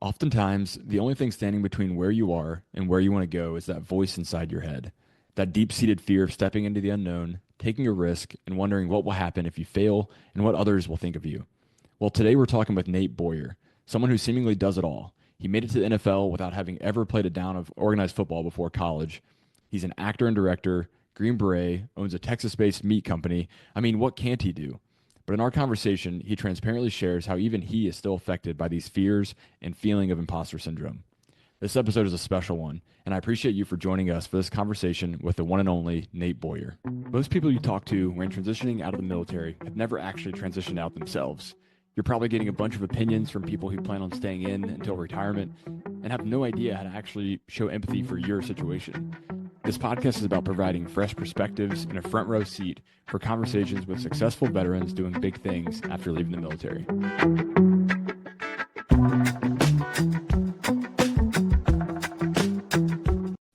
Oftentimes, the only thing standing between where you are and where you want to go is that voice inside your head, that deep seated fear of stepping into the unknown, taking a risk, and wondering what will happen if you fail and what others will think of you. Well, today we're talking with Nate Boyer, someone who seemingly does it all. He made it to the NFL without having ever played a down of organized football before college. He's an actor and director, Green Beret, owns a Texas based meat company. I mean, what can't he do? But in our conversation, he transparently shares how even he is still affected by these fears and feeling of imposter syndrome. This episode is a special one, and I appreciate you for joining us for this conversation with the one and only Nate Boyer. Most people you talk to when transitioning out of the military have never actually transitioned out themselves. You're probably getting a bunch of opinions from people who plan on staying in until retirement and have no idea how to actually show empathy for your situation. This podcast is about providing fresh perspectives and a front row seat for conversations with successful veterans doing big things after leaving the military.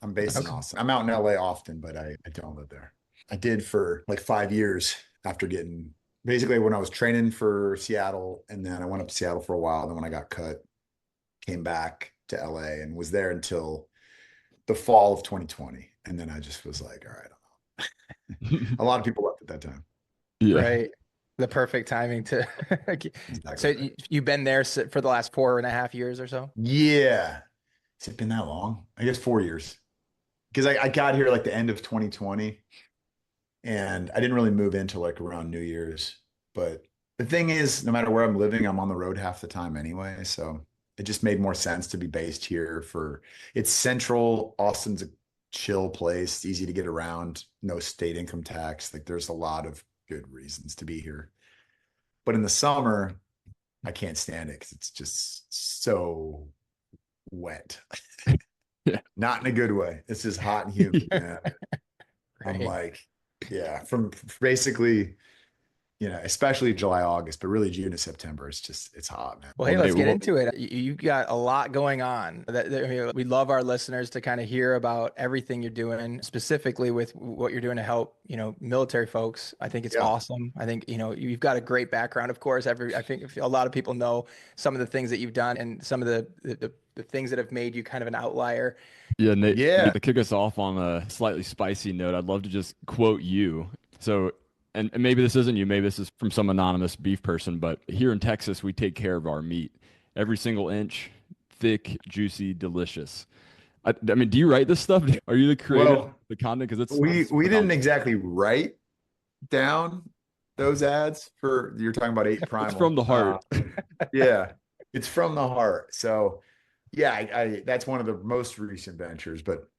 I'm based in Austin. I'm out in LA often, but I don't live there. I did for like 5 years after getting basically when I was training for Seattle, and then I went up to Seattle for a while. Then when I got cut, came back to LA and was there until the fall of 2020. And then I just was like, all right, a lot of people left at that time. Yeah. Right. The perfect timing to. Exactly So right. you've been there for the last 4.5 years or so? Yeah. Has it been that long? I guess 4 years. Because I got here like the end of 2020 and I didn't really move into like around New Year's. But the thing is, no matter where I'm living, I'm on the road half the time anyway. So it just made more sense to be based here for it's central. Austin's a chill place, easy to get around, no state income tax. Like there's a lot of good reasons to be here. But in the summer, I can't stand it because it's just so wet. Yeah. Not in a good way. It's just hot and humid, man. I'm Right. like, yeah, from basically, especially July, August, but really June to September, it's hot, man. Well, hey, Well, let's Nate, get into it. You've got a lot going on. I mean, we love our listeners to kind of hear about everything you're doing, specifically with what you're doing to help, military folks. I think it's Yeah. awesome. I think, you've got a great background, of course. I think a lot of people know some of the things that you've done and some of the things that have made you kind of an outlier. Yeah, Nate, Yeah. to kick us off on a slightly spicy note, I'd love to just quote you. So, and maybe this isn't you, maybe this is from some anonymous beef person, but here in Texas, we take care of our meat. Every single inch, thick, juicy, delicious. I mean, do you write this stuff? Are you the creator of Well, the content? Because we it's we didn't phenomenal. exactly write down those ads for you're talking about 8 It's from Primal. the heart. Yeah, it's from the heart. So yeah, I that's one of the most recent ventures, but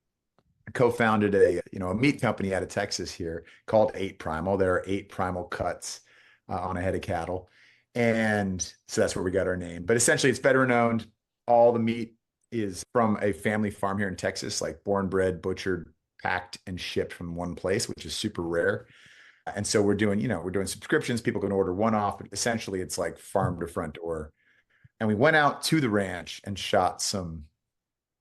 I co-founded a meat company out of Texas here called 8 Primal. There are 8 primal cuts on a head of cattle. And so that's where we got our name. But essentially it's veteran owned. All the meat is from a family farm here in Texas, like born, bred, butchered, packed, and shipped from one place, which is super rare. And so we're doing subscriptions. People can order one off, but essentially it's like farm to front door. And we went out to the ranch and shot some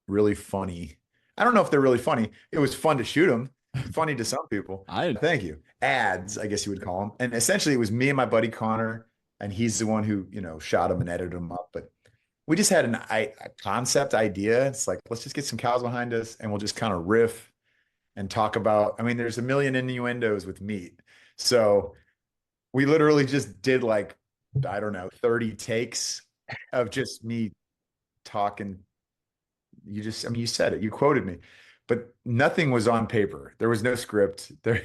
really funny. I don't know if they're really funny. It was fun to shoot them. Funny to some people. I Thank you. Ads, I guess you would call them. And essentially it was me and my buddy Connor, and he's the one who, shot them and edited them up. But we just had a concept idea. It's like, let's just get some cows behind us and we'll just kind of riff and talk about, I mean, there's a million innuendos with meat. So we literally just did like, I don't know, 30 takes of just me talking. I mean, you said it, you quoted me, but nothing was on paper. There was no script there.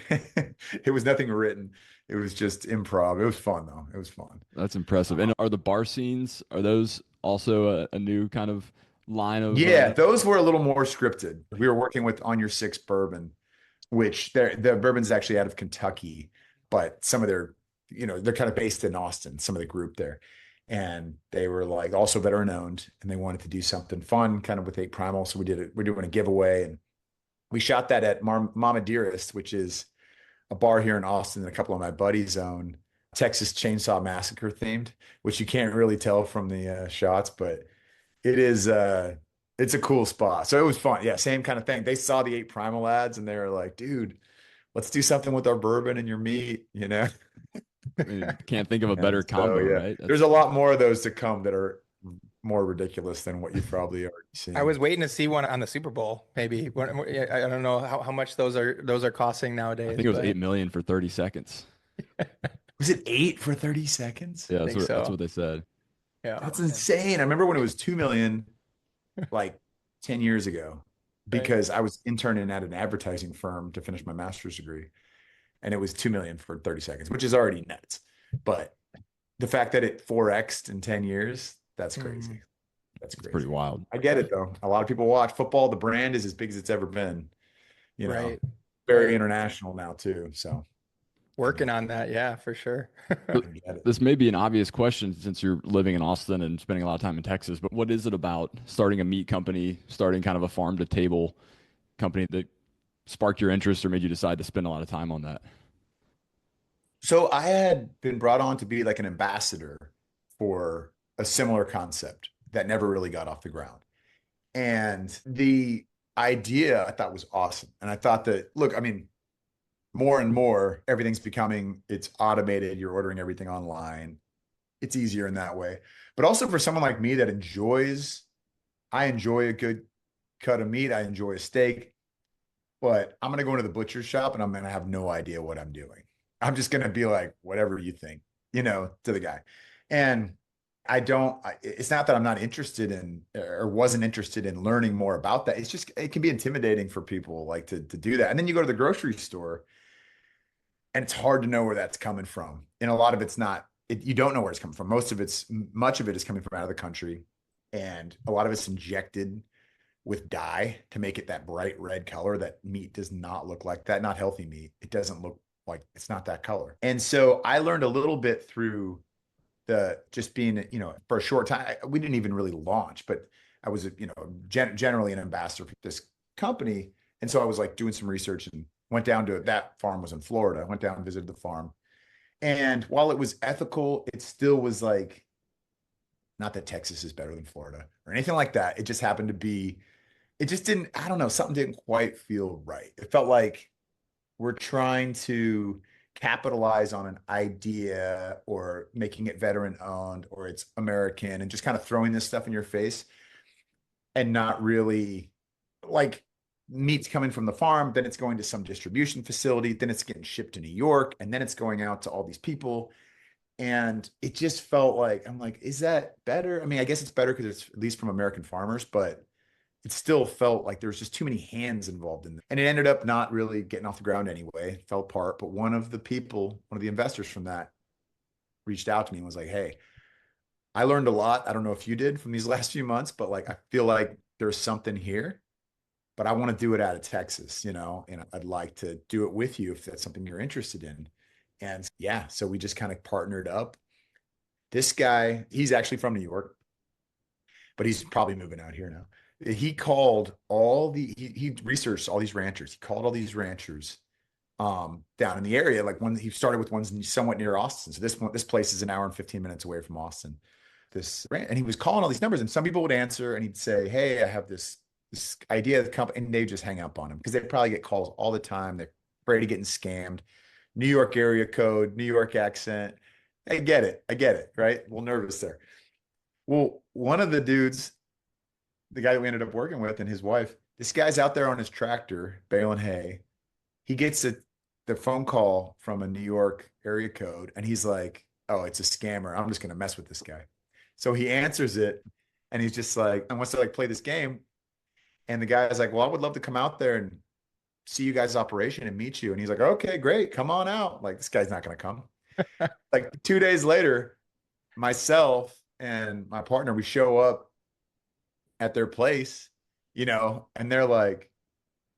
It was nothing written. It was just improv. It was fun though. It was fun. That's impressive. And are the bar scenes, are those also a new kind of line of Yeah, those were a little more scripted. We were working with On Your Six Bourbon, which the bourbon's actually out of Kentucky, but some of they're kind of based in Austin, some of the group there. And they were like also veteran owned and they wanted to do something fun kind of with 8 Primal. So we did it. We're doing a giveaway and we shot that at Mama Dearest, which is a bar here in Austin that a couple of my buddies own, Texas Chainsaw Massacre themed, which you can't really tell from the shots, but it is it's a cool spot. So it was fun. Yeah, same kind of thing. They saw the 8 Primal ads and they were like, dude, let's do something with our bourbon and your meat. I mean, can't think of a And better so combo, yeah, right? there's a lot more of those to come that are more ridiculous than what you've probably already I seen. was waiting to see one on the Super Bowl, maybe. I don't know how much those are costing I nowadays, think it was but 8 million for 30 seconds. Was it 8 for 30 seconds? Yeah, I think that's so. what they said. Yeah. That's insane. I remember when it was 2 million, like 10 years ago, Right. because I was interning at an advertising firm to finish my master's degree, and it was 2 million for 30 seconds, which is already nuts. But the fact that it 4x'd in 10 years, that's Hmm. crazy. That's It's pretty crazy. wild. I get it though. A lot of people watch football. The brand is as big as it's ever been, you know, Right. very Right. international now too. So I Working mean, on that. Yeah, for sure. But I get it. this may be an obvious question since you're living in Austin and spending a lot of time in Texas, but what is it about starting a meat company, starting kind of a farm to table company that sparked your interest or made you decide to spend a lot of time on that? So I had been brought on to be like an ambassador for a similar concept that never really got off the ground. And the idea I thought was awesome. And I thought that, look, I mean, more and more, everything's becoming, it's automated. You're ordering everything online. It's easier in that way. But also for someone like me that I enjoy a good cut of meat. I enjoy a steak, but I'm going to go into the butcher shop and I'm going to have no idea what I'm doing. I'm just going to be like, whatever you think, to the guy. And it's not that I'm not interested in or wasn't interested in learning more about that. It's just, it can be intimidating for people like to do that. And then you go to the grocery store and it's hard to know where that's coming from. And a lot of it's not, you don't know where it's coming from. Much of it is coming from out of the country. And a lot of it's injected with dye to make it that bright red color. That meat does not look like that, not healthy meat. It doesn't look like, it's not that color. And so I learned a little bit through the just being, for a short time. We didn't even really launch, but I was, generally an ambassador for this company. And so I was like doing some research and went down to that farm was in Florida. I went down and visited the farm. And while it was ethical, it still was like, not that Texas is better than Florida or anything like that. It just happened to be, it just didn't, I don't know, something didn't quite feel right. It felt like we're trying to capitalize on an idea or making it veteran owned or it's American and just kind of throwing this stuff in your face and not really like meat's coming from the farm, then it's going to some distribution facility, then it's getting shipped to New York, and then it's going out to all these people. And it just felt like, I'm like, is that better? I mean, I guess it's better because it's at least from American farmers, but it still felt like there was just too many hands involved in it. And it ended up not really getting off the ground anyway. It fell apart. But one of the investors from that reached out to me and was like, hey, I learned a lot. I don't know if you did from these last few months, but like I feel like there's something here, but I want to do it out of Texas, and I'd like to do it with you if that's something you're interested in. And yeah, so we just kind of partnered up. This guy, he's actually from New York, but he's probably moving out here now. He called he researched all these ranchers. He called all these ranchers down in the area. Like he started with ones somewhat near Austin. So this place is an hour and 15 minutes away from Austin. And he was calling all these numbers, and some people would answer, and he'd say, "Hey, I have this idea of the company," and they just hang up on him because they probably get calls all the time. They're afraid of getting scammed. New York area code, New York accent. I get it, right? A little nervous there. Well, one of the dudes, the guy that we ended up working with and his wife, this guy's out there on his tractor baling hay. He gets the phone call from a New York area code and he's like, oh, it's a scammer. I'm just going to mess with this guy. So he answers it and he's just like, and wants to like play this game. And the guy's like, well, I would love to come out there and see you guys' operation and meet you. And he's like, okay, great. Come on out. Like, this guy's not going to come. Like 2 days later, myself and my partner, we show up at their place, and they're like,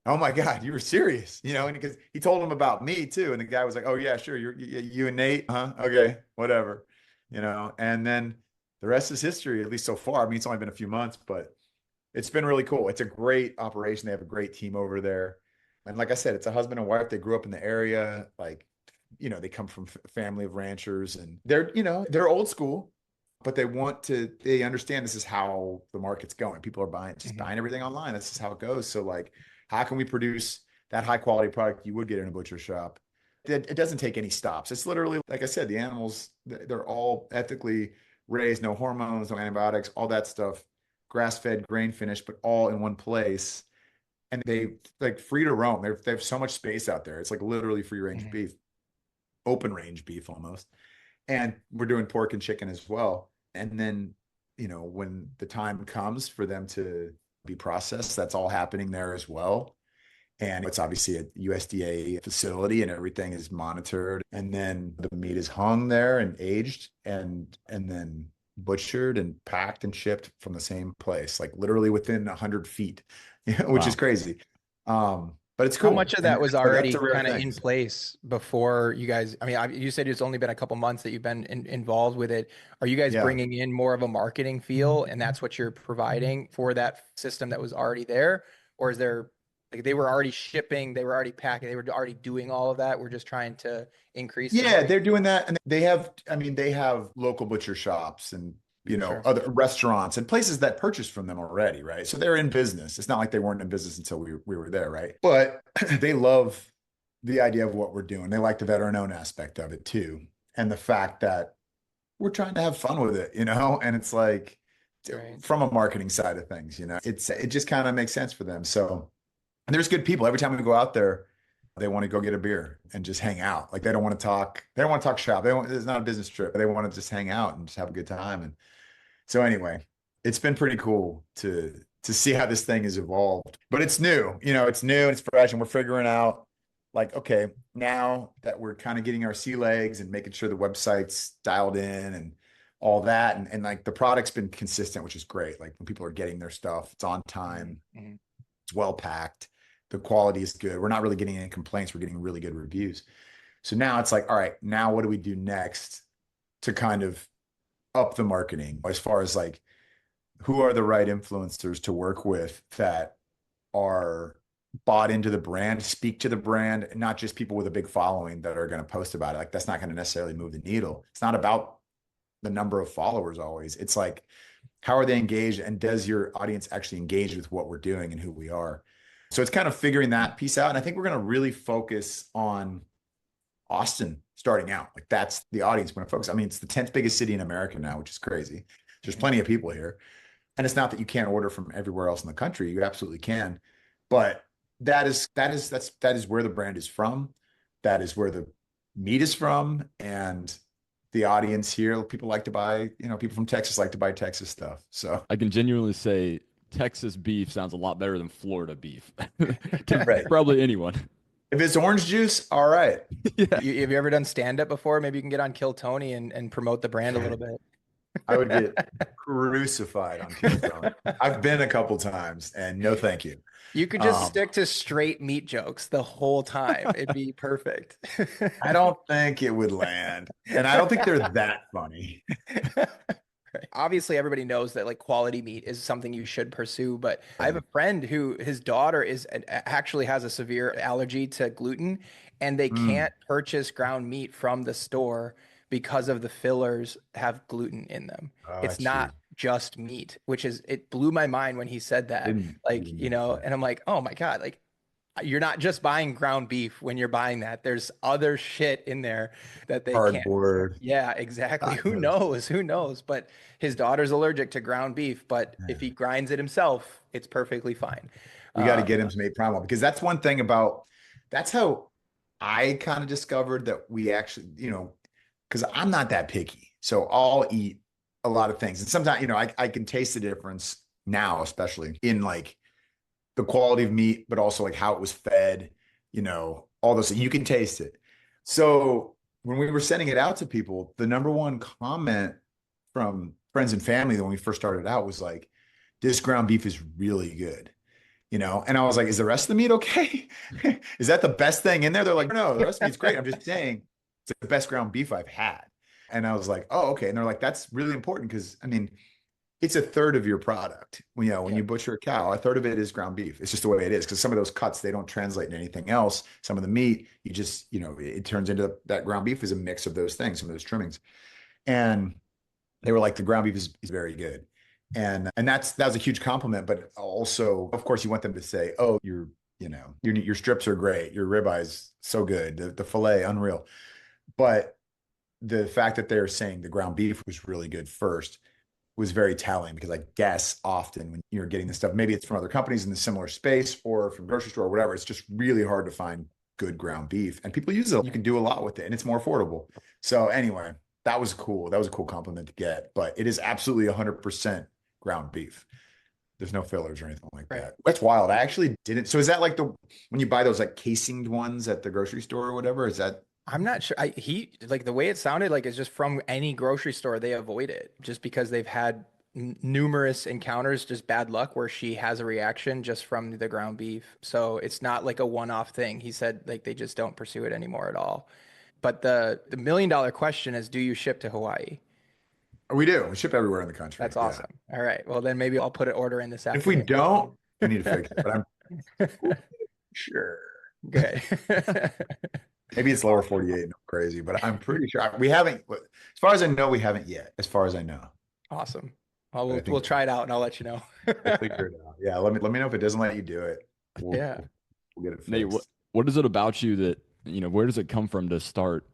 oh my God, you were serious, and because he told them about me too. And the guy was like, oh yeah, sure. You and Nate. Huh? Okay, whatever, and then the rest is history, at least so far. I mean, it's only been a few months, but it's been really cool. It's a great operation. They have a great team over there. And like I said, it's a husband and wife. They grew up in the area. Like, they come from a family of ranchers and they're old school, but they understand this is how the market's going. People are buying everything online. This is how it goes. So like, how can we produce that high quality product you would get in a butcher shop? It doesn't take any stops. It's literally, like I said, the animals, they're all ethically raised, no hormones, no antibiotics, all that stuff, grass-fed, grain finished, but all in one place. And they like free to roam. They have so much space out there. It's like literally free range Mhm. beef, open range beef almost. And we're doing pork and chicken as well. And then, when the time comes for them to be processed, that's all happening there as well. And it's obviously a USDA facility and everything is monitored. And then the meat is hung there and aged and then butchered and packed and shipped from the same place, like literally within 100 feet, which is Wow. crazy. But it's How cool. much of And that was that's already a rare kind of thing. in place before you guys? I mean, you said it's only been a couple months that you've been involved with it. Are you guys Yeah. bringing in more of a marketing feel, and that's what you're providing for that system that was already there, or is there like they were already shipping, they were already packing, they were already doing all of that? We're just trying to increase the Yeah, volume. they're doing that. And they have local butcher shops and, Sure. other restaurants and places that purchase from them already, right? So they're in business. It's not like they weren't in business until we were there, right? But they love the idea of what we're doing. They like the veteran-owned aspect of it too. And the fact that we're trying to have fun with it, And it's like Right. from a marketing side of things, it just kind of makes sense for them. So, and there's good people. Every time we go out there, they want to go get a beer and just hang out. Like they don't want to talk. They don't want to talk shop. It's not a business trip. They want to just hang out and just have a good time. And so anyway, it's been pretty cool to see how this thing has evolved. But it's new. It's new and it's fresh, and we're figuring out like, okay, now that we're kind of getting our sea legs and making sure the website's dialed in and all that, and like the product's been consistent, which is great. Like when people are getting their stuff, it's on time, Mm-hmm. it's well packed, the quality is good. We're not really getting any complaints. We're getting really good reviews. So now it's like, all right, now what do we do next to kind of up the marketing as far as like who are the right influencers to work with that are bought into the brand, speak to the brand, and not just people with a big following that are going to post about it. Like that's not going to necessarily move the needle. It's not about the number of followers always. It's like, how are they engaged? And does your audience actually engage with what we're doing and who we are? So it's kind of figuring that piece out. And I think we're going to really focus on Austin starting out. Like that's the audience we're going to focus. I mean, it's the 10th biggest city in America now, which is crazy. There's plenty of people here. And it's not that you can't order from everywhere else in the country. You absolutely can. But that is where the brand is from. That is where the meat is from. And the audience here, people like to buy, people from Texas like to buy Texas stuff. So I can genuinely say Texas beef sounds a lot better than Florida beef to right. probably anyone. If it's orange juice, all right. Yeah. Have you ever done stand up before? Maybe you can get on Kill Tony and promote the brand a little bit. I would get crucified on Kill Tony. I've been a couple times and no thank you. You could just stick to straight meat jokes the whole time. It'd be perfect. I don't think it would land. And I don't think they're that funny. Right. Obviously, everybody knows that like quality meat is something you should pursue. But I have a friend who his daughter actually has a severe allergy to gluten, and they Mm, can't purchase ground meat from the store because of the fillers have gluten in them. It's got you. not just meat, it blew my mind when he said that. Like, Didn't know that. and I'm like, oh my God, like you're not just buying ground beef when you're buying that. There's other shit in there that they can't. Cardboard. Yeah, exactly. Who Tacos. knows? Who knows? But his daughter's allergic to ground beef, but if he grinds it himself, it's perfectly fine. We got to Um, get him some 8 Primal because that's one thing about that's how I kind of discovered that we actually, because I'm not that picky. So I'll eat a lot of things. And sometimes, I can taste the difference now, especially in like the quality of meat, but also like how it was fed, all those things. You can taste it. So when we were sending it out to people, the number one comment from friends and family when we first started out was like, this ground beef is really good. And I was like, is the rest of the meat okay? Is that the best thing in there? They're like, no, the rest of the meat's great. I'm just saying it's the best ground beef I've had. And I was like, oh, okay. And they're like, that's really important because I mean, it's a third of your product. When yeah, you butcher a cow, a third of it is ground beef. It's just the way it is. Because some of those cuts, they don't translate into anything else. Some of the meat, you just, it turns into that ground beef is a mix of those things, some of those trimmings. And they were like, the ground beef is very good. And that was a huge compliment. But also, of course, you want them to say, oh, your strips are great. Your ribeyes so good. The filet, unreal. But the fact that they're saying the ground beef was really good first was very telling, because I guess often when you're getting this stuff, maybe it's from other companies in the similar space or from grocery store or whatever, it's just really hard to find good ground beef, and people use it. You can do a lot with it, and it's more affordable. So anyway, that was cool. That was a cool compliment to get, but it is absolutely 100% ground beef. There's no fillers or anything like Right. that. That's wild. I actually didn't. So is that like when you buy those like casinged ones at the grocery store or whatever? Is that I'm not sure. He like the way it sounded like it's just from any grocery store they avoid it just because they've had numerous encounters, just bad luck where she has a reaction just from the ground beef. So it's not like a one-off thing. He said like they just don't pursue it anymore at all. But the $1 million question is, do you ship to Hawaii? we do? We ship everywhere in the country. That's Yeah. awesome. All right. Well, then maybe I'll put an order in this If we afternoon. don't, we need to fix it. But I'm sure. Good. Maybe it's lower 48, no crazy, but I'm pretty sure we haven't. As far as I know, we haven't yet. As far as I know, Awesome. Well, but I we'll think try it out and I'll let you know. we'll figure it out. Yeah, let me know if it doesn't let you do it. Yeah. We'll get it Nate, fixed. what is it about you that, where does it come from to start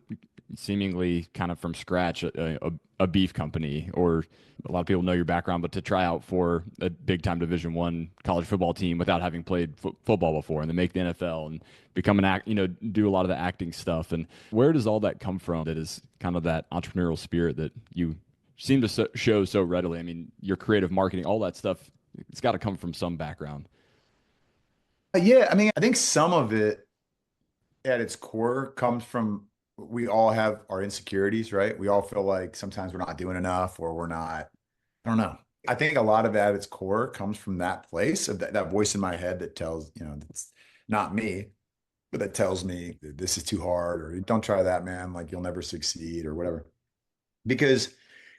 seemingly kind of from scratch a beef company? Or a lot of people know your background, but to try out for a big time Division I college football team without having played football before, and then make the NFL and become do a lot of the acting stuff. And where does all that come from? That is kind of that entrepreneurial spirit that you seem to show so readily. I mean, your creative marketing, all that stuff, it's got to come from some background. Yeah, I mean, I think some of it at its core comes from, we all have our insecurities, right? We all feel like sometimes we're not doing enough, or we're not, I don't know. I think a lot of that at its core comes from that place of that voice in my head that tells, it's not me, but that tells me this is too hard, or don't try that, man. Like you'll never succeed or whatever. Because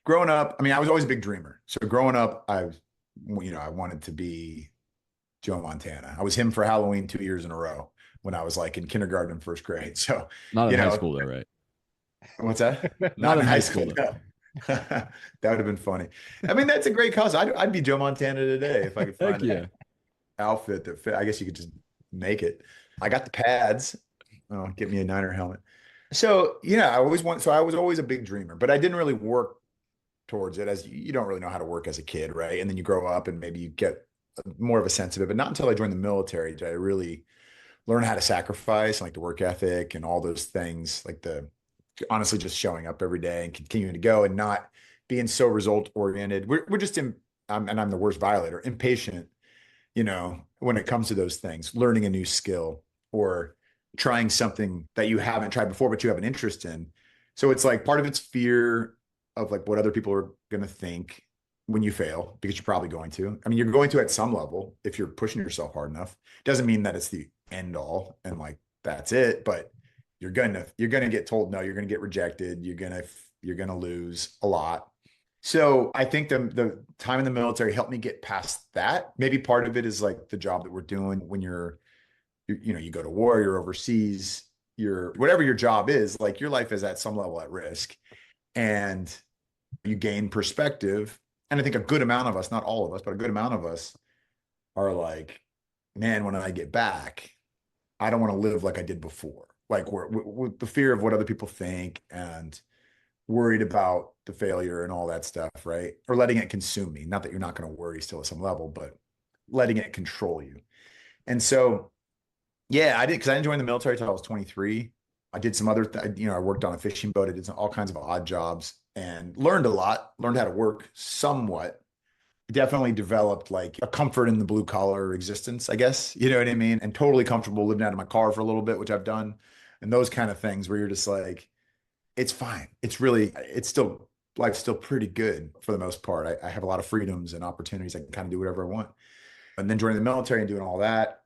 growing up, I mean, I was always a big dreamer. So growing up, I wanted to be Joe Montana. I was him for Halloween 2 years in a row when I was like in kindergarten and first grade. So, Not in you high know, school though, right? what's that? Not Not in in high high school school. though. No. That would have been funny. I mean, that's a great cause. I'd be Joe Montana today if I could Heck find an yeah. outfit that fit. I guess you could just make it. I got the pads. Oh, get me a Niner helmet. So yeah, so I was always a big dreamer, but I didn't really work towards it, as you don't really know how to work as a kid, right? And then you grow up and maybe you get more of a sense of it. But not until I joined the military did I really learn how to sacrifice, and like the work ethic and all those things, like the honestly just showing up every day and continuing to go and not being so result oriented. We're just and I'm the worst violator, impatient, when it comes to those things, learning a new skill or trying something that you haven't tried before, but you have an interest in. So it's like part of it's fear of like what other people are going to think when you fail, because you're probably going to. I mean, you're going to at some level if you're pushing yourself hard enough. Doesn't mean that it's the end all and like that's it, but you're gonna get told no, you're gonna get rejected, you're gonna lose a lot. So I think the time in the military helped me get past that. Maybe part of it is like the job that we're doing when you go to war, you're overseas, whatever your job is, like your life is at some level at risk, and you gain perspective. And I think a good amount of us, not all of us, but a good amount of us are like, man, when I get back, I don't want to live like I did before. Like with the fear of what other people think and worried about the failure and all that stuff, right? Or letting it consume me. Not that you're not going to worry still at some level, but letting it control you. And so, yeah, I did, because I didn't join the military until I was 23. I did some I worked on a fishing boat. I did all kinds of odd jobs and learned a lot, learned how to work somewhat. Definitely developed like a comfort in the blue collar existence, I guess. You know what I mean? And totally comfortable living out of my car for a little bit, which I've done. And those kind of things where you're just like, it's fine. Life's still pretty good for the most part. I have a lot of freedoms and opportunities. I can kind of do whatever I want. And then joining the military and doing all that.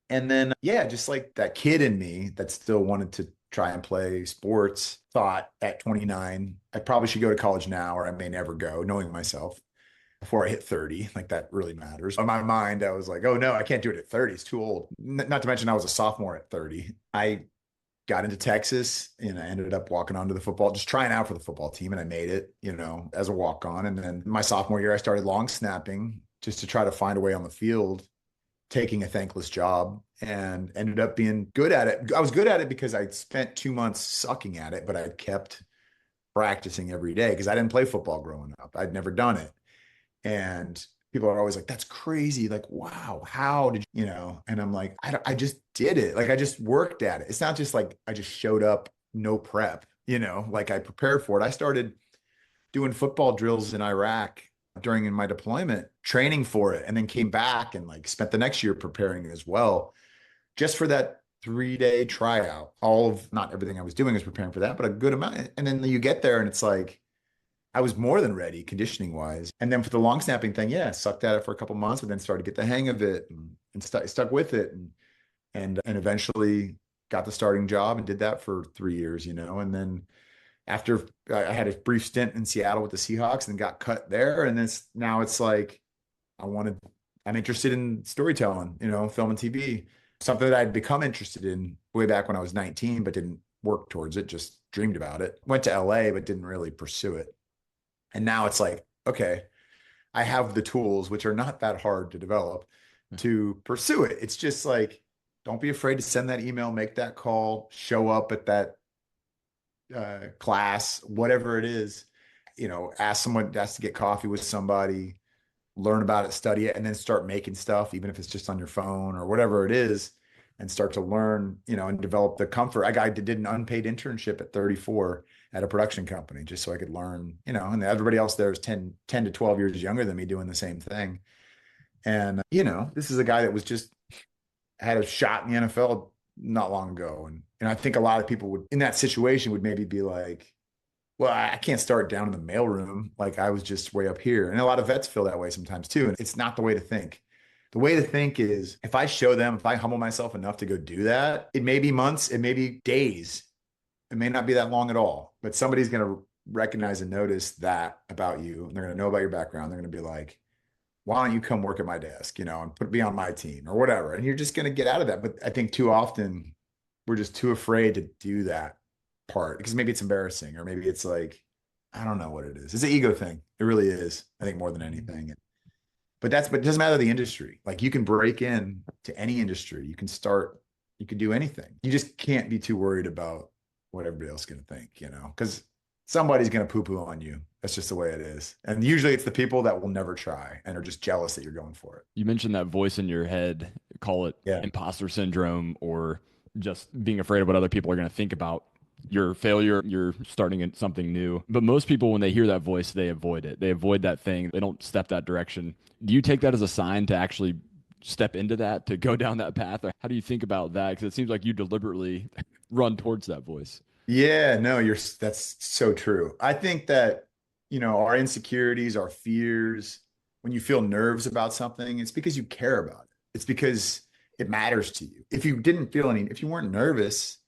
And then, yeah, just like that kid in me that still wanted to try and play sports, thought at 29, I probably should go to college now, or I may never go, knowing myself, before I hit 30. Like that really matters. In my mind, I was like, oh no, I can't do it at 30. It's too old. Not to mention I was a sophomore at 30. I got into Texas and I ended up walking onto the football, just trying out for the football team. And I made it, as a walk on. And then my sophomore year, I started long snapping just to try to find a way on the field, taking a thankless job, and ended up being good at it. I was good at it because I spent 2 months sucking at it, but I kept practicing every day because I didn't play football growing up. I'd never done it. And people are always like, that's crazy. Like, wow, how did you know? And I'm like, I just did it. Like, I just worked at it. It's not just like I just showed up, no prep, like I prepared for it. I started doing football drills in Iraq during my deployment, training for it, and then came back and like spent the next year preparing as well, just for that 3-day tryout. All of not everything I was doing was preparing for that, but a good amount. And then you get there and it's like, I was more than ready conditioning wise. And then for the long snapping thing, yeah, sucked at it for a couple months, but then started to get the hang of it and stuck with it and eventually got the starting job and did that for 3 years, and then after I had a brief stint in Seattle with the Seahawks and got cut there. And now it's like, I'm interested in storytelling, film and TV, something that I'd become interested in way back when I was 19, but didn't work towards it, just dreamed about it. Went to LA, but didn't really pursue it. And now it's like, okay, I have the tools, which are not that hard to develop, to pursue it. It's just like, don't be afraid to send that email, make that call, show up at that class, whatever it is, ask to get coffee with somebody, learn about it, study it, and then start making stuff, even if it's just on your phone or whatever it is, and start to learn, and develop the comfort. I did an unpaid internship at 34 at a production company just so I could learn, and everybody else there is 10 to 12 years younger than me doing the same thing. And, this is a guy that was just had a shot in the NFL not long ago. And I think a lot of people would, in that situation, would maybe be like, well, I can't start down in the mailroom. Like I was just way up here. And a lot of vets feel that way sometimes too. And it's not the way to think. The way to think is if I humble myself enough to go do that, it may be months, it may be days. It may not be that long at all, but somebody's going to recognize and notice that about you. And they're going to know about your background. They're going to be like, why don't you come work at my desk, and be on my team or whatever. And you're just going to get out of that. But I think too often we're just too afraid to do that part because maybe it's embarrassing or maybe it's like, I don't know what it is. It's an ego thing. It really is. I think more than anything. But it doesn't matter the industry. Like you can break in to any industry. You can do anything. You just can't be too worried about what everybody else is going to think, because somebody's going to poo-poo on you. That's just the way it is. And usually it's the people that will never try and are just jealous that you're going for it. You mentioned that voice in your head, call it Yeah. imposter syndrome or just being afraid of what other people are going to think about your failure. You're starting in something new. But most people, when they hear that voice, they avoid it. They avoid that thing. They don't step that direction. Do you take that as a sign to actually step into that, to go down that path? Or how do you think about that? Because it seems like you deliberately run towards that voice. Yeah, no, that's so true. I think that, our insecurities, our fears, when you feel nerves about something, it's because you care about it. It's because it matters to you. If you weren't nervous,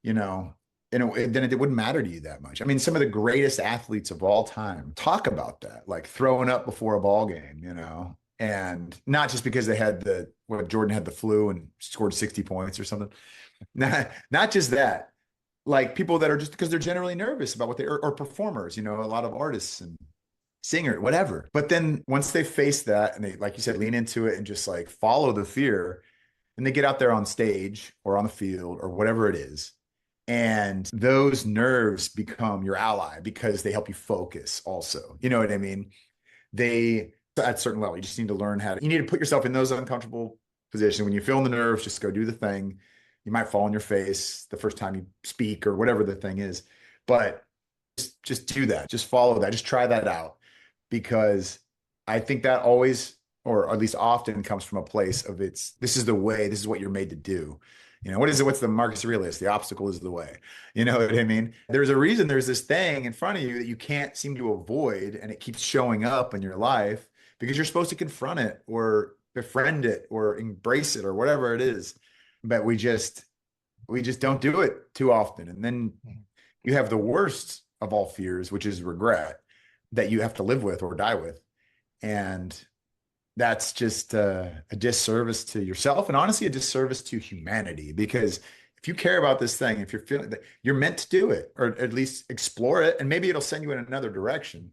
then it wouldn't matter to you that much. I mean, some of the greatest athletes of all time talk about that, like throwing up before a ball game, and not just because Jordan had the flu and scored 60 points or something. Not just that. Like people that are just because they're generally nervous about what or performers, a lot of artists and singer, whatever. But then once they face that and they, like you said, lean into it and just like follow the fear, and they get out there on stage or on the field or whatever it is. And those nerves become your ally because they help you focus also. You know what I mean? At a certain level, you just need to learn you need to put yourself in those uncomfortable positions. When you feel the nerves, just go do the thing. You might fall on your face the first time you speak or whatever the thing is, but just do that. Just follow that. Just try that out, because I think that always, or at least often, comes from a place of this is the way, this is what you're made to do. What is it? What's the Marcus Aurelius? The obstacle is the way. You know what I mean? There's a reason there's this thing in front of you that you can't seem to avoid, and it keeps showing up in your life because you're supposed to confront it or befriend it or embrace it or whatever it is. But we just don't do it too often. And then you have the worst of all fears, which is regret, that you have to live with or die with. And that's just a disservice to yourself and honestly a disservice to humanity, because if you care about this thing, if you're feeling that you're meant to do it, or at least explore it, and maybe it'll send you in another direction,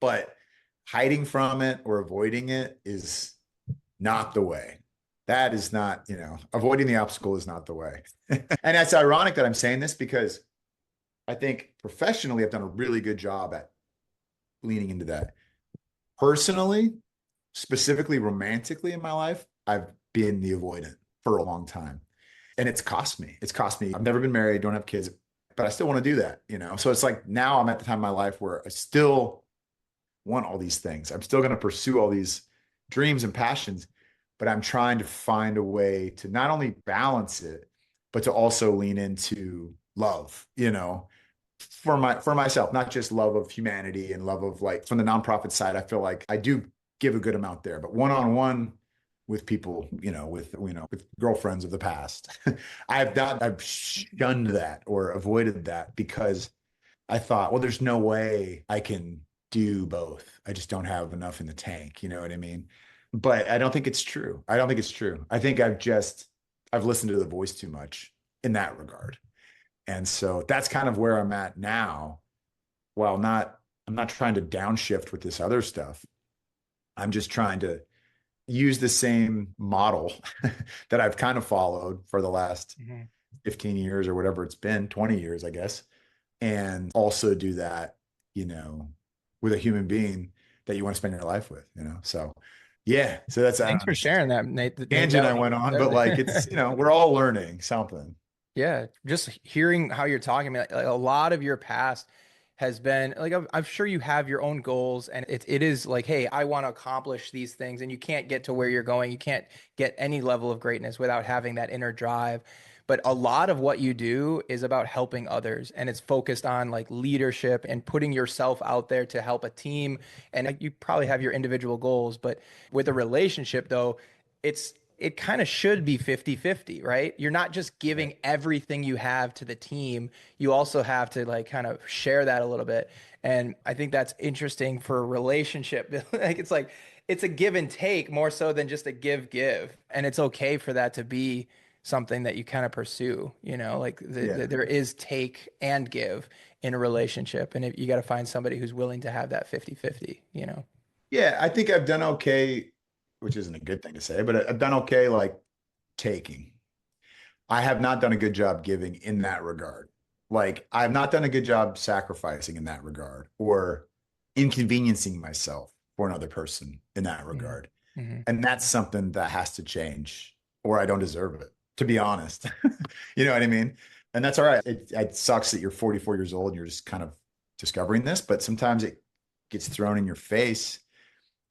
but hiding from it or avoiding it is not the way. That is not, avoiding the obstacle is not the way. And it's ironic that I'm saying this because I think professionally, I've done a really good job at leaning into that. Personally, specifically romantically in my life, I've been the avoidant for a long time. And it's cost me. It's cost me. I've never been married, don't have kids, but I still want to do that, you know? So it's like now I'm at the time of my life where I still want all these things. I'm still going to pursue all these dreams and passions, but I'm trying to find a way to not only balance it, but to also lean into love, you know, for myself, not just love of humanity and love of like from the nonprofit side. I feel like I do give a good amount there, but one-on-one with people, with girlfriends of the past, I've shunned that or avoided that because I thought, well, there's no way I can do both. I just don't have enough in the tank. You know what I mean? But I don't think it's true. I don't think it's true. I think I've listened to the voice too much in that regard. And so that's kind of where I'm at now. While I'm not trying to downshift with this other stuff. I'm just trying to use the same model that I've kind of followed for the last 15 years or whatever it's been, 20 years, I guess. And also do that, you know, with a human being that you want to spend your life with, you know? So yeah. So that's, Thanks for sharing that, Nate. tangent I went on, but like, it's, you know, we're all learning something. Yeah, just hearing how you're talking, I mean, like a lot of your past has been like I'm sure you have your own goals, and it is like, hey, I want to accomplish these things, and you can't get to where you're going. You can't get any level of greatness without having that inner drive. But a lot of what you do is about helping others, and it's focused on like leadership and putting yourself out there to help a team. And like, you probably have your individual goals, but with a relationship though, it kind of should be 50-50, right? You're not just giving everything you have to the team. You also have to like kind of share that a little bit. And I think that's interesting for a relationship. Like it's a give and take more so than just a give. And it's okay for that to be something that you kind of pursue, you know, like there is take and give in a relationship. And you got to find somebody who's willing to have that 50-50, you know? Yeah. I think I've done okay, which isn't a good thing to say, but I've done okay, like taking. I have not done a good job giving in that regard. Like I've not done a good job sacrificing in that regard or inconveniencing myself for another person in that regard. Mm-hmm. And that's something that has to change or I don't deserve it, to be honest. You know what I mean? And that's all right. It sucks that you're 44 years old and you're just kind of discovering this, but sometimes it gets thrown in your face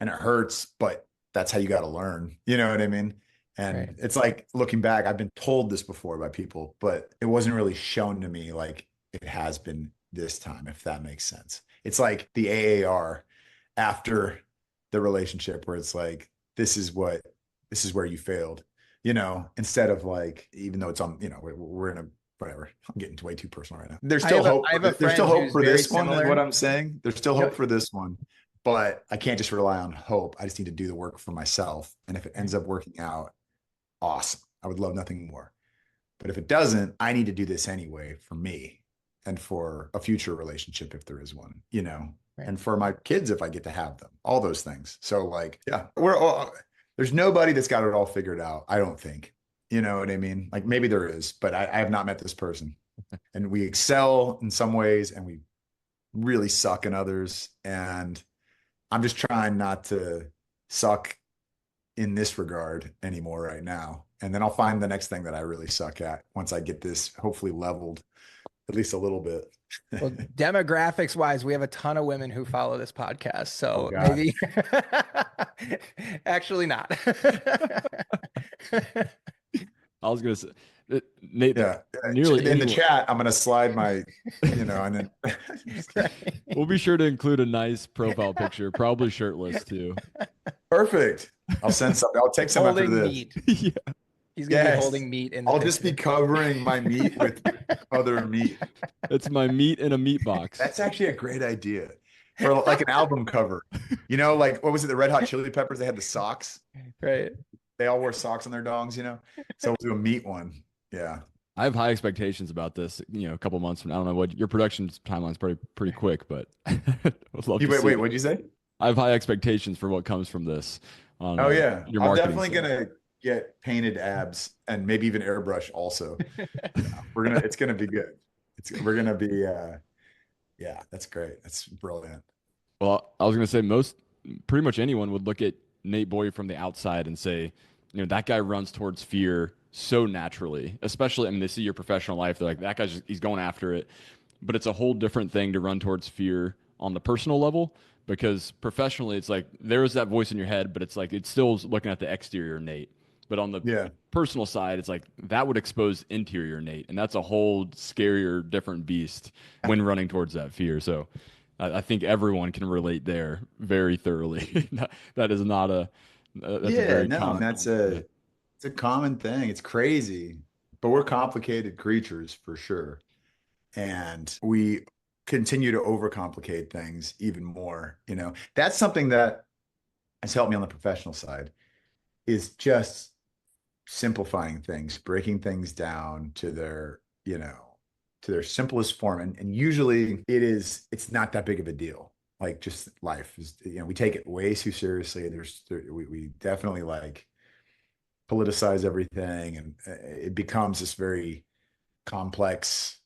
and it hurts, but that's how you got to learn. You know what I mean? And It's like looking back, I've been told this before by people, but it wasn't really shown to me like it has been this time, if that makes sense. It's like the AAR after the relationship where it's like, this is where you failed, you know, instead of like, even though it's on, you know, we're in a, whatever, I'm getting way too personal right now. There's still hope. There's still hope for this one is what I'm saying. There's still hope for this one, but I can't just rely on hope. I just need to do the work for myself. And if it ends up working out, awesome. I would love nothing more. But if it doesn't, I need to do this anyway for me and for a future relationship if there is one, you know, and for my kids if I get to have them, all those things. So like, yeah, there's nobody that's got it all figured out, I don't think. You know what I mean? Like maybe there is, but I have not met this person. And we excel in some ways and we really suck in others. And I'm just trying not to suck in this regard anymore right now. And then I'll find the next thing that I really suck at once I get this hopefully leveled at least a little bit. Well, demographics wise, we have a ton of women who follow this podcast. So maybe actually not. I was going to say, Nate, nearly in the chat, I'm going to slide my, you know, and then we'll be sure to include a nice profile picture, probably shirtless too. Perfect. I'll send some. I'll take some after this. Meat. Yeah. He's going to be holding meat in the picture. Just be covering my meat with other meat. It's my meat in a meat box. That's actually a great idea for like an album cover. You know, like what was it? The Red Hot Chili Peppers, they had the socks. Right. They all wore socks on their dongs, you know? So we'll do a meat one. Yeah. I have high expectations about this, you know, a couple months from now. I don't know what your production timeline's pretty quick, but I would love to see. Wait, what'd you say? I have high expectations for what comes from this. Yeah. I'm definitely going to get painted abs and maybe even airbrush also. It's going to be good. We're going to be, yeah, that's great. That's brilliant. Well, I was going to say pretty much anyone would look at Nate Boyer from the outside and say, that guy runs towards fear so naturally, especially, I mean, they see your professional life. They're like, that guy's he's going after it. But it's a whole different thing to run towards fear on the personal level because professionally, it's like there is that voice in your head, but it's like it's still looking at the exterior Nate. But on the Yeah. personal side, it's like that would expose interior Nate. And that's a whole scarier, different beast when running towards that fear. So I think everyone can relate there very thoroughly. That is not that's a Yeah, very no, common. that's Yeah. it's a common thing. It's crazy, but we're complicated creatures for sure. And we continue to overcomplicate things even more. That's something that has helped me on the professional side is just simplifying things, breaking things down to their simplest form. And usually it's not that big of a deal. Like just life is, we take it way too seriously. We definitely like politicize everything and it becomes this very complex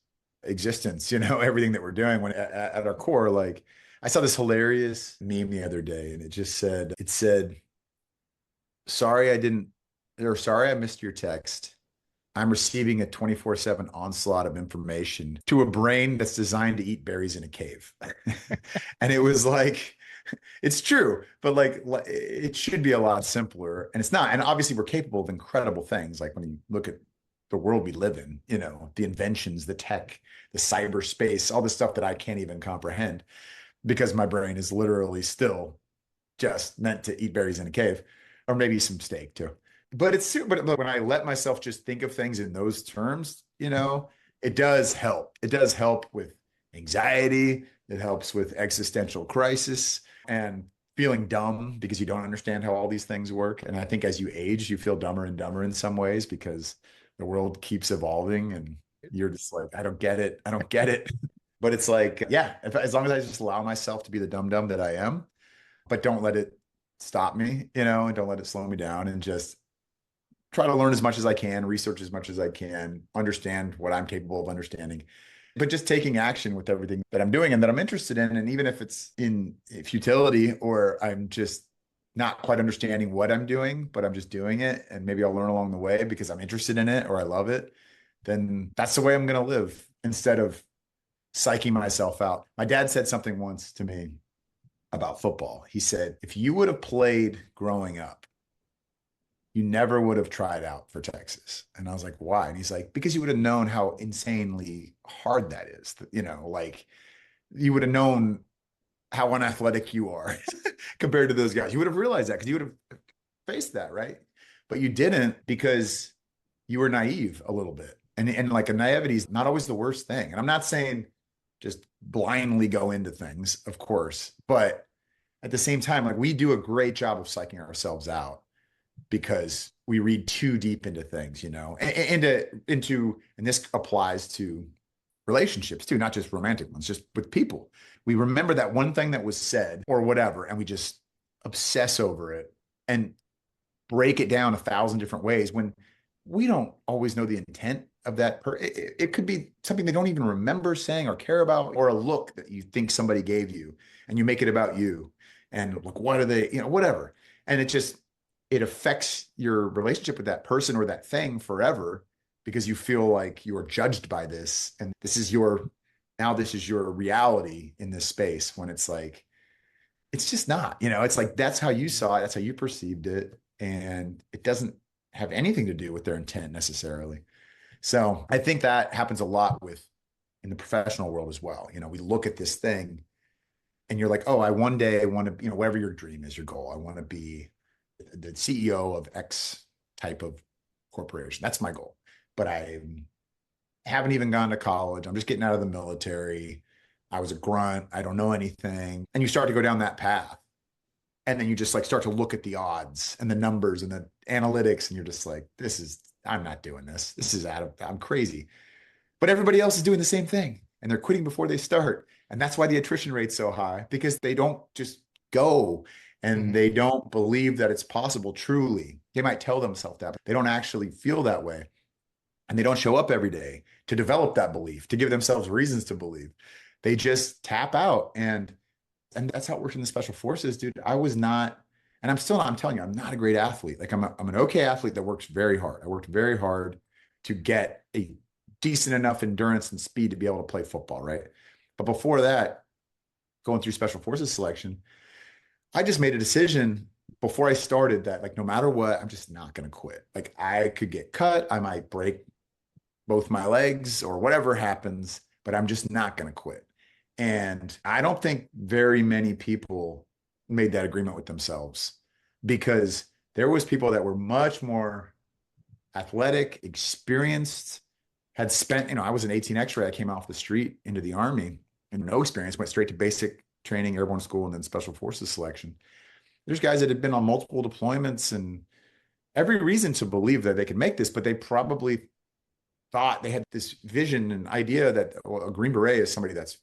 existence, everything that we're doing when at our core, like I saw this hilarious meme the other day and it said, sorry I didn't, or sorry I missed your text. I'm receiving a 24/7 onslaught of information to a brain that's designed to eat berries in a cave. And it was like, it's true, but like it should be a lot simpler. And it's not. And obviously we're capable of incredible things. Like when you look at the world we live in, the inventions, the tech, the cyberspace, all the stuff that I can't even comprehend because my brain is literally still just meant to eat berries in a cave or maybe some steak too. But when I let myself just think of things in those terms, it does help. It does help with anxiety. It helps with existential crisis and feeling dumb because you don't understand how all these things work. And I think as you age, you feel dumber and dumber in some ways because the world keeps evolving and you're just like, I don't get it. I don't get it. But it's like, yeah, as long as I just allow myself to be the dumb dumb that I am, but don't let it stop me, and don't let it slow me down and just try to learn as much as I can, research as much as I can, understand what I'm capable of understanding, but just taking action with everything that I'm doing and that I'm interested in. And even if it's in futility or I'm just not quite understanding what I'm doing, but I'm just doing it and maybe I'll learn along the way because I'm interested in it or I love it, then that's the way I'm going to live instead of psyching myself out. My dad said something once to me about football. He said, if you would have played growing up, you never would have tried out for Texas. And I was like, why? And he's like, because you would have known how insanely hard that is. Like you would have known how unathletic you are compared to those guys. You would have realized that because you would have faced that, right? But you didn't because you were naive a little bit. And like a naivety is not always the worst thing. And I'm not saying just blindly go into things, of course, but at the same time, like we do a great job of psyching ourselves out because we read too deep into things, and this applies to relationships too, not just romantic ones, just with people. We remember that one thing that was said or whatever, and we just obsess over it and break it down 1,000 different ways when we don't always know the intent of that. It could be something they don't even remember saying or care about, or a look that you think somebody gave you and you make it about you. And look, what are they, whatever. And it affects your relationship with that person or that thing forever because you feel like you are judged by this. And this is your reality in this space when it's like, it's just not, it's like, that's how you saw it. That's how you perceived it. And it doesn't have anything to do with their intent necessarily. So I think that happens a lot in the professional world as well. We look at this thing and you're like, oh, I one day I want to, whatever your dream is, your goal, I want to be the CEO of X type of corporation. That's my goal. But I haven't even gone to college. I'm just getting out of the military. I was a grunt. I don't know anything. And you start to go down that path. And then you just like start to look at the odds and the numbers and the analytics. And you're just like, I'm not doing this. I'm crazy. But everybody else is doing the same thing. And they're quitting before they start. And that's why the attrition rate's so high because they don't just go and they don't believe that it's possible truly. They might tell themselves that, but they don't actually feel that way. and they don't show up every day to develop that belief, to give themselves reasons to believe. They just tap out. And that's how it works in the special forces, dude. I was not, and I'm still not, I'm telling you, I'm not a great athlete. Like I'm an okay athlete that works very hard. I worked very hard to get a decent enough endurance and speed to be able to play football, right? But before that, going through special forces selection, I just made a decision before I started that, like, no matter what, I'm just not going to quit. Like, I could get cut, I might break both my legs or whatever happens, but I'm just not going to quit. And I don't think very many people made that agreement with themselves, because there was people that were much more athletic, experienced, had spent, I was an 18 X-ray. I came off the street into the Army and no experience, went straight to basic training, airborne school, and then special forces selection. There's guys that had been on multiple deployments and every reason to believe that they could make this, but they probably thought they had this vision and idea that, well, a Green Beret is somebody that's,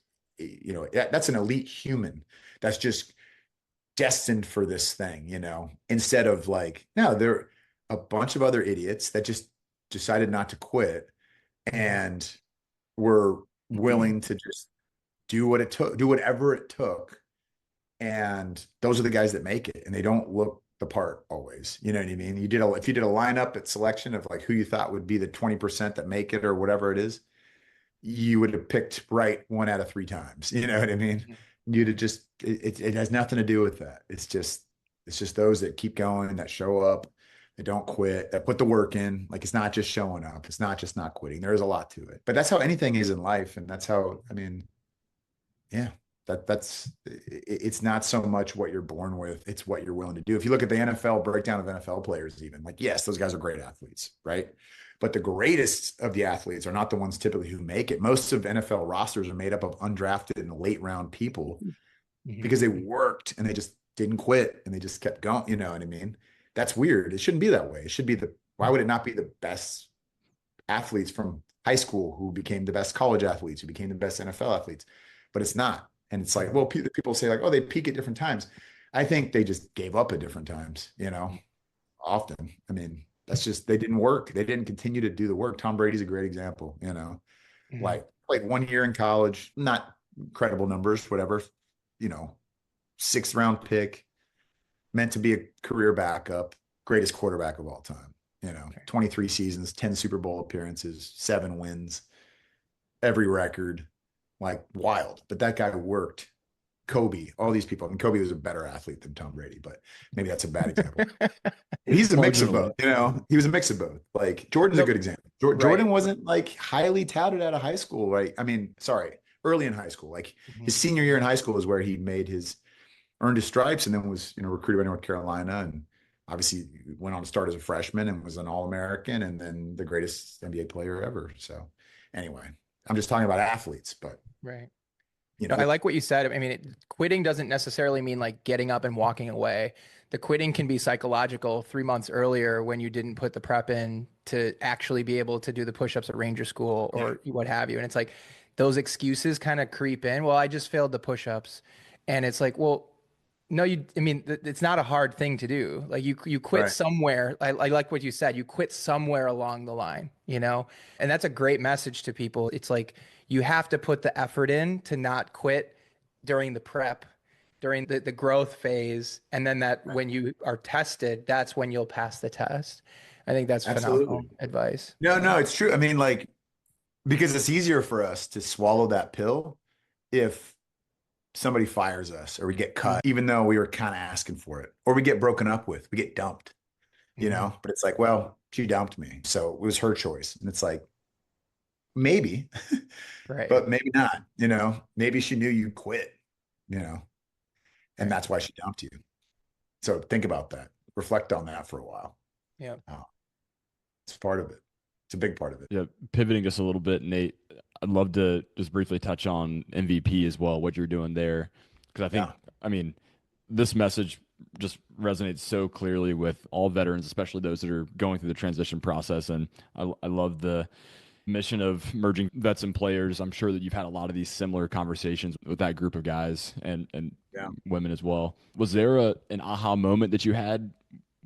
that's an elite human that's just destined for this thing, instead of like, no, they're a bunch of other idiots that just decided not to quit and were willing to just do what it took, do whatever it took. And those are the guys that make it, and they don't look the part always. You know what I mean? If you did a lineup at selection of like who you thought would be the 20% that make it or whatever it is, you would have picked right 1 out of 3 times. You know what I mean? You'd have just, it has nothing to do with that. It's just those that keep going, that show up, that don't quit, that put the work in. Like, it's not just showing up. It's not just not quitting. There is a lot to it, but that's how anything is in life. And that's how, yeah, it's not so much what you're born with, it's what you're willing to do. If you look at the NFL breakdown of NFL players, even, like, yes, those guys are great athletes, right? But the greatest of the athletes are not the ones typically who make it. Most of NFL rosters are made up of undrafted and late round people because they worked and they just didn't quit and they just kept going. You know what I mean? That's weird. It shouldn't be that way. It should be why would it not be the best athletes from high school who became the best college athletes, who became the best NFL athletes? But it's not. And it's like, well, people say like, oh, they peak at different times. I think they just gave up at different times, often. That's just, they didn't work. They didn't continue to do the work. Tom Brady's a great example, like played 1 year in college, not credible numbers, whatever, 6th round pick, meant to be a career backup, greatest quarterback of all time, 23 seasons, 10 Super Bowl appearances, 7 wins, every record. Like, wild. But that guy worked. Kobe, all these people. Kobe was a better athlete than Tom Brady, but maybe that's a bad example. He's a mix of both, he was a mix of both. Like, Jordan's a good example. Jordan wasn't like highly touted out of high school, right? Early in high school. Like, his senior year in high school is where he earned his stripes, and then was, recruited by North Carolina, and obviously went on to start as a freshman and was an All-American and then the greatest NBA player ever. So anyway, I'm just talking about athletes, but right. I like what you said. Quitting doesn't necessarily mean like getting up and walking away. The quitting can be psychological. 3 months earlier, when you didn't put the prep in to actually be able to do the push-ups at Ranger School or what have you. And it's like those excuses kind of creep in. Well, I just failed the push-ups. And it's like, well, no, it's not a hard thing to do. Like, you quit somewhere. I like what you said. You quit somewhere along the line, and that's a great message to people. It's like, you have to put the effort in to not quit during the prep, during the growth phase. And then when you are tested, that's when you'll pass the test. I think that's phenomenal advice. No, it's true. Because it's easier for us to swallow that pill if somebody fires us or we get cut, even though we were kind of asking for it, or we get broken up with, we get dumped, but it's like, well, she dumped me, so it was her choice. And it's like, maybe, right. But maybe not, maybe she knew you quit, and that's why she dumped you. So think about that, reflect on that for a while. Yeah. It's part of it. It's a big part of it. Yeah. Pivoting just a little bit, Nate, I'd love to just briefly touch on MVP as well, what you're doing there. Because I think, this message just resonates so clearly with all veterans, especially those that are going through the transition process. And I love the mission of merging vets and players. I'm sure that you've had a lot of these similar conversations with that group of guys and women as well. Was there an aha moment that you had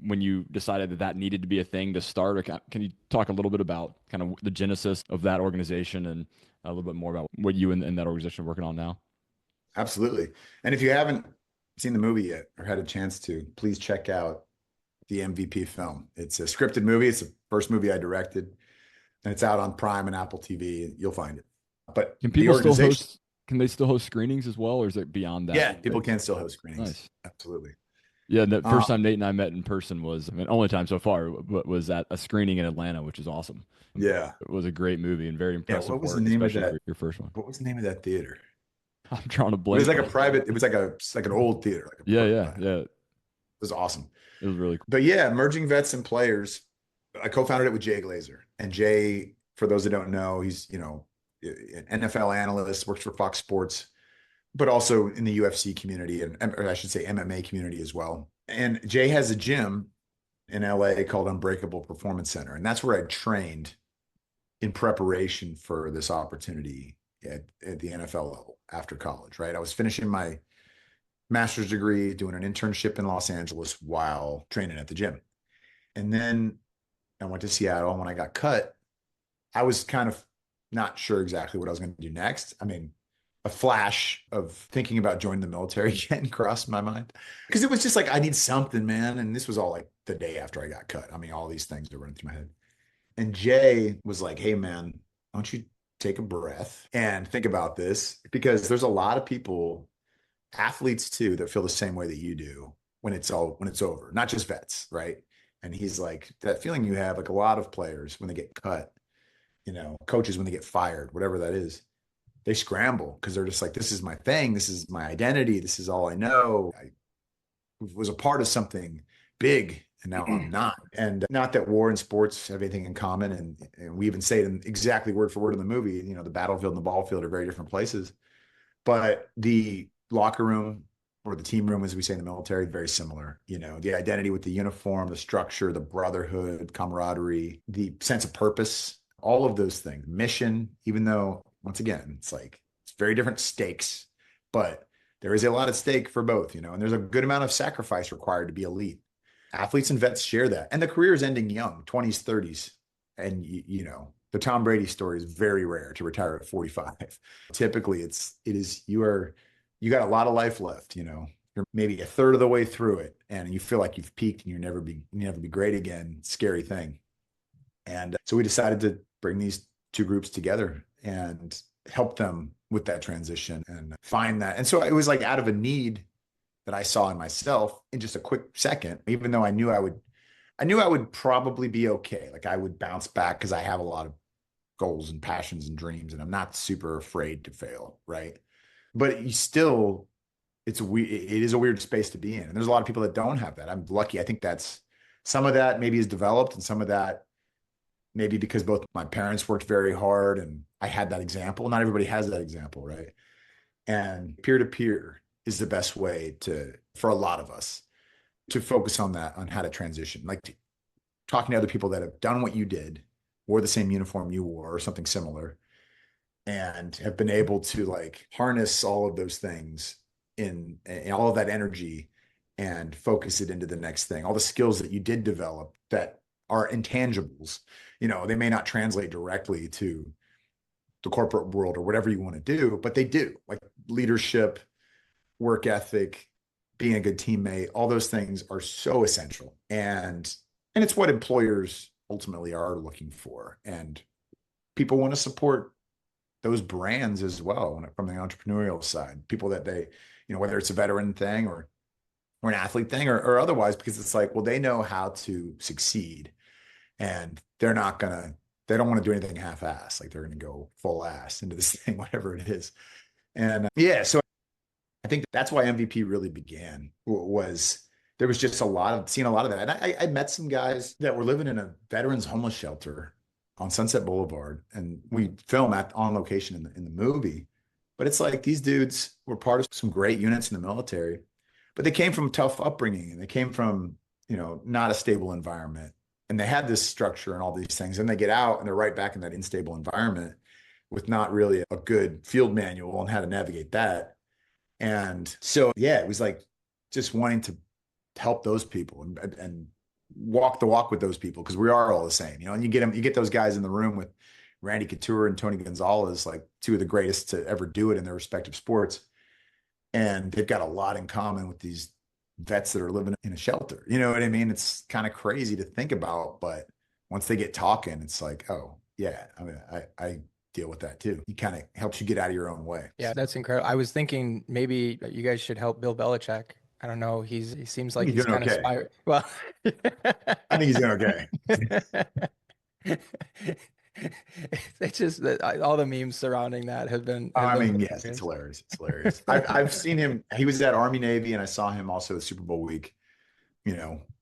when you decided that that needed to be a thing to start? Or can you talk a little bit about kind of the genesis of that organization and a little bit more about what you and that organization are working on now? Absolutely. And if you haven't seen the movie yet or had a chance to, please check out the MVP film. It's a scripted movie. It's the first movie I directed, and it's out on Prime and Apple TV. You'll find it. But Can the people still organization, host? Can they still host screenings as well, or is it beyond yeah, that? people can still host screenings. Nice. Absolutely. Yeah, the first Um, time Nate and I met in person was, I mean, only time so far, but was at a screening in Atlanta, which is awesome. yeah. It was a great movie and very Yeah. impressive What was the work, name of especially for that? your first one. What was the name of that theater? I'm drawing a It was blank. like a private, it was like an old theater. Yeah, yeah, It yeah. was awesome. It was really cool. But yeah, emerging vets and players. I co-founded it with Jay Glazer. And Jay, for those that don't know, he's, an NFL analyst, works for Fox Sports, but also in the UFC community or I should say MMA community as well. And Jay has a gym in LA called Unbreakable Performance Center. And that's where I trained in preparation for this opportunity at the NFL level after college, right? I was finishing my master's degree, doing an internship in Los Angeles while training at the gym. And then I went to Seattle. And when I got cut, I was kind of not sure exactly what I was going to do next. I mean, a flash of thinking about joining the military again crossed my mind because it was just like, I need something, man. And this was all like the day after I got cut. I mean, all these things are running through my head. And Jay was like, hey, man, why don't you take a breath and think about this? Because there's a lot of people, athletes too, that feel the same way that you do when it's over, not just vets, right? And he's like, that feeling you have, like a lot of players when they get cut, coaches when they get fired, whatever that is, they scramble because they're just like, this is my thing. This is my identity. This is all I know. I was a part of something big and now I'm not. And not that war and sports have anything in common. And we even say it in exactly word for word in the movie, the battlefield and the ball field are very different places. But the locker room or the team room, as we say in the military, very similar. The identity with the uniform, the structure, the brotherhood, camaraderie, the sense of purpose, all of those things, mission, even though, once again, it's very different stakes, but there is a lot at stake for both, and there's a good amount of sacrifice required to be elite. Athletes and vets share that. And the career is ending young, 20s, 30s. And, the Tom Brady story is very rare to retire at 45. Typically, you got a lot of life left, You're maybe a third of the way through it and you feel like you've peaked and you never be great again. Scary thing. And so we decided to bring these two groups together and help them with that transition and find that. And so it was like out of a need that I saw in myself in just a quick second, even though I knew I would probably be okay. Like I would bounce back because I have a lot of goals and passions and dreams and I'm not super afraid to fail. Right. But it is a weird space to be in. And there's a lot of people that don't have that. I'm lucky. I think that's some of that maybe is developed and some of that maybe because both my parents worked very hard and I had that example. Not everybody has that example, right? And peer-to-peer is the best way for a lot of us to focus on that, on how to transition. Like talking to other people that have done what you did, wore the same uniform you wore or something similar, and have been able to harness all of those things in all of that energy and focus it into the next thing. All the skills that you did develop that are intangibles, they may not translate directly to the corporate world or whatever you want to do, but they do, like leadership, work ethic, being a good teammate. All those things are so essential. And it's what employers ultimately are looking for. And people want to support those brands as well from the entrepreneurial side, people that they, whether it's a veteran thing or an athlete thing or otherwise, because it's like, well, they know how to succeed and they don't want to do anything half-ass. Like they're going to go full ass into this thing, whatever it is. And so I think that's why MVP really began, was there was just seeing a lot of that. And I met some guys that were living in a veterans homeless shelter on Sunset Boulevard, and we film on location in the movie. But it's like these dudes were part of some great units in the military, but they came from tough upbringing and they came from, not a stable environment. And they had this structure and all these things. And they get out and they're right back in that unstable environment with not really a good field manual on how to navigate that. And so, yeah, it was like just wanting to help those people and walk the walk with those people, because we are all the same, and you get those guys in the room with Randy Couture and Tony Gonzalez, like two of the greatest to ever do it in their respective sports. And they've got a lot in common with these vets that are living in a shelter. You know what I mean? It's kind of crazy to think about, but once they get talking, it's like, oh yeah, I mean, I deal with that too. He kind of helps you get out of your own way. Yeah, that's incredible. I was thinking maybe you guys should help Bill Belichick. I don't know. He seems like he's doing kind of okay. spiral. Well, I think he's doing okay. It's just that all the memes surrounding that have been. I mean, yes, it's hilarious. It's hilarious. I've seen him. He was at Army Navy, and I saw him also at Super Bowl week,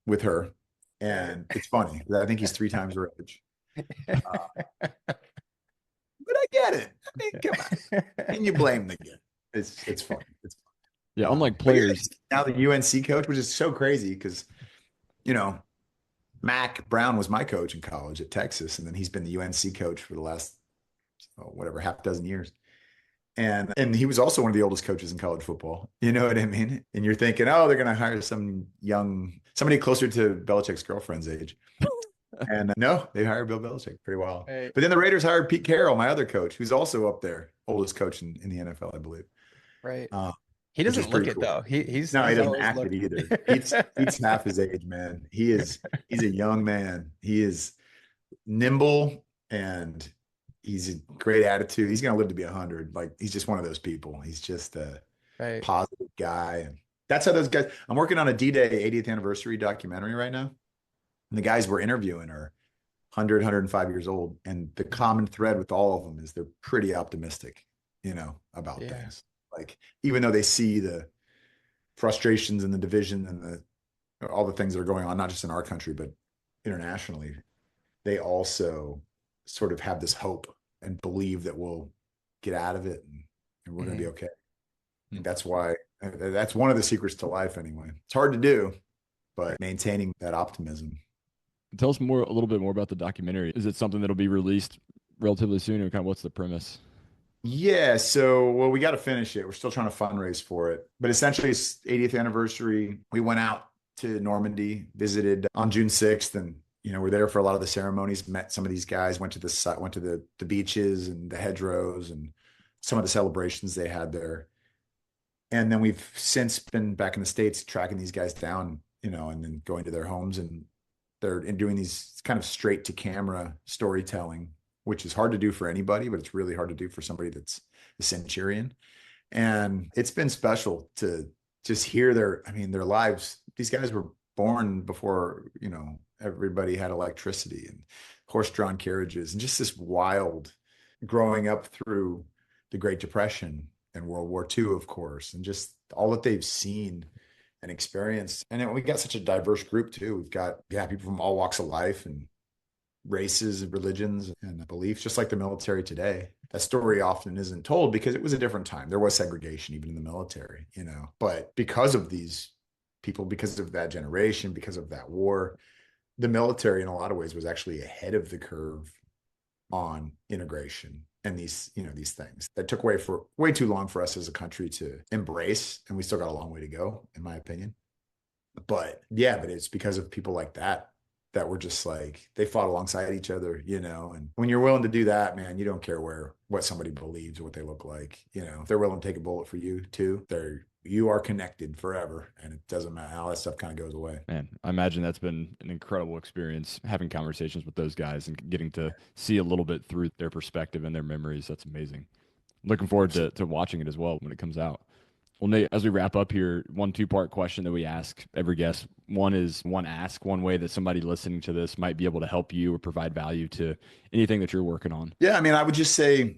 with her, and it's funny. I think he's 3 times her age. But I get it. I mean, come on. And you blame the kid. It's funny. It's funny. Yeah, unlike players. Now the UNC coach, which is so crazy because, Mac Brown was my coach in college at Texas, and then he's been the UNC coach for the last, half dozen years. And he was also one of the oldest coaches in college football. You know what I mean? And you're thinking, oh, they're going to hire somebody closer to Belichick's girlfriend's age. And no, they hired Bill Belichick. Pretty wild. Right. But then the Raiders hired Pete Carroll, my other coach, who's also up there, oldest coach in the NFL, I believe. Right. He doesn't look it, though. He doesn't act it either. Pete's half his age, man. He's a young man. He is nimble, and he's a great attitude. He's going to live to be 100. Like, he's just one of those people. He's just a positive guy. And that's how those guys, I'm working on a D-Day 80th anniversary documentary right now. And the guys we're interviewing are 100, 105 years old. And the common thread with all of them is they're pretty optimistic, about things. Like, even though they see the frustrations and the division and all the things that are going on, not just in our country, but internationally, they also sort of have this hope and believe that we'll get out of it and we're going to be okay. And that's one of the secrets to life anyway. It's hard to do, but maintaining that optimism. Tell us a little bit more about the documentary. Is it something that'll be released relatively soon, or kind of what's the premise? Yeah, we got to finish it. We're still trying to fundraise for it, but essentially it's 80th anniversary. We went out to Normandy, visited on June 6th, and we're there for a lot of the ceremonies, met some of these guys, went to the beaches and the hedgerows and some of the celebrations they had there. And then we've since been back in the States tracking these guys down, and then going to their homes, and they're doing these kind of straight to camera storytelling, which is hard to do for anybody, but it's really hard to do for somebody that's a centurion. And it's been special to just hear their lives. These guys were born before, everybody had electricity and horse-drawn carriages, and just this wild growing up through the Great Depression and World War II, of course, and just all that they've seen and experienced. And we got such a diverse group too. We've got people from all walks of life and races and religions and beliefs, just like the military today. That story often isn't told because it was a different time. There was segregation even in the military, but because of these people, because of that generation, because of that war, the military in a lot of ways was actually ahead of the curve on integration and these things that took way too long for us as a country to embrace. And we still got a long way to go, in my opinion. But it's because of people like that were just like, they fought alongside each other, and when you're willing to do that, man, you don't care what somebody believes or what they look like. If they're willing to take a bullet for you too, you are connected forever, and it doesn't matter how that stuff kind of goes away. Man, I imagine that's been an incredible experience, having conversations with those guys and getting to see a little bit through their perspective and their memories. That's amazing. Looking forward to watching it as well when it comes out. Well, Nate, as we wrap up here, 2-part question that we ask every guest. One is one way that somebody listening to this might be able to help you or provide value to anything that you're working on. Yeah, I would just say,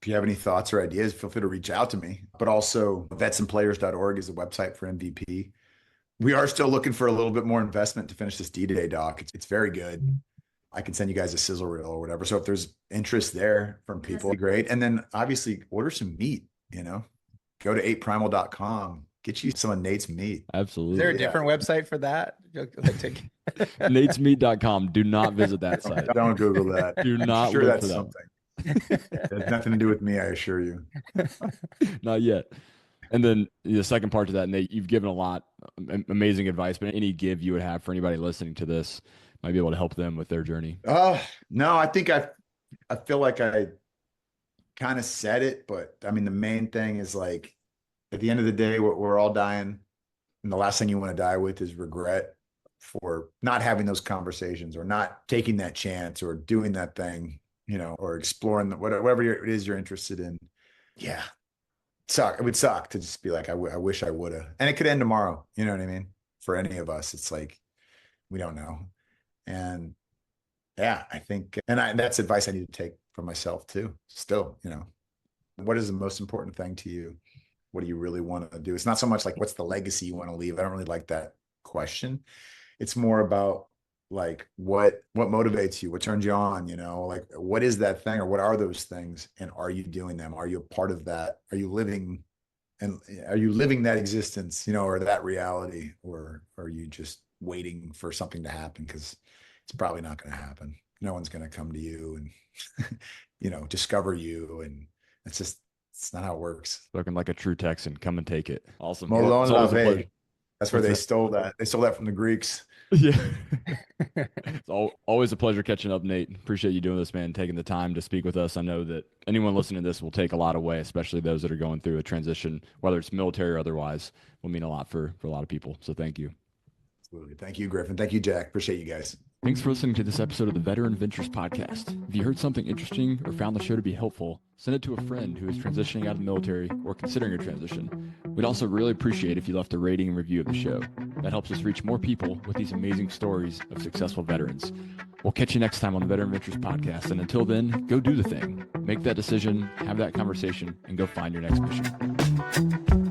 if you have any thoughts or ideas, feel free to reach out to me. But also, vetsandplayers.org is the website for MVP. We are still looking for a little bit more investment to finish this D-Day doc. It's very good. I can send you guys a sizzle reel or whatever. So if there's interest there from people, great. And then obviously order some meat, go to 8primal.com, get you some of Nate's meat. Absolutely. Is there a different website for that? NatesMeat.com. Do not visit that site. Don't Google that. Do not. I'm sure that's something. It has nothing to do with me, I assure you. Not yet. And then the second part to that, Nate, you've given a lot, amazing advice, but any give you would have for anybody listening to this might be able to help them with their journey. No, I think I feel like I kind of said it, but I mean, the main thing is like, at the end of the day, we're all dying. And the last thing you want to die with is regret for not having those conversations or not taking that chance or doing that thing, or exploring whatever it is you're interested in. Yeah. It would suck to just be like, I wish I would have. And it could end tomorrow. You know what I mean? For any of us, it's like, we don't know. And yeah, I think, that's advice I need to take for myself too. Still, what is the most important thing to you? What do you really want to do? It's not so much like, what's the legacy you want to leave? I don't really like that question. It's more about like, what motivates you? What turns you on? Like, what is that thing, or what are those things? And are you doing them? Are you a part of that? Are you living that existence, or that reality, or are you just waiting for something to happen? Because it's probably not going to happen. No one's going to come to you and, discover you. And it's not how it works. Looking like a true Texan. Come and take it. Awesome. Molon It's always a lave. pleasure. That's where they stole that. They stole that from the Greeks. Yeah. It's always a pleasure catching up, Nate. Appreciate you doing this, man, taking the time to speak with us. I know that anyone listening to this will take a lot away, especially those that are going through a transition, whether it's military or otherwise, will mean a lot for a lot of people. So thank you. Absolutely. Thank you, Griffin. Thank you, Jack. Appreciate you guys. Thanks for listening to this episode of the Veteran Ventures podcast. If you heard something interesting or found the show to be helpful, send it to a friend who is transitioning out of the military or considering a transition. We'd also really appreciate if you left a rating and review of the show. That helps us reach more people with these amazing stories of successful veterans. We'll catch you next time on the Veteran Ventures podcast. And until then, go do the thing. Make that decision, have that conversation, and go find your next mission.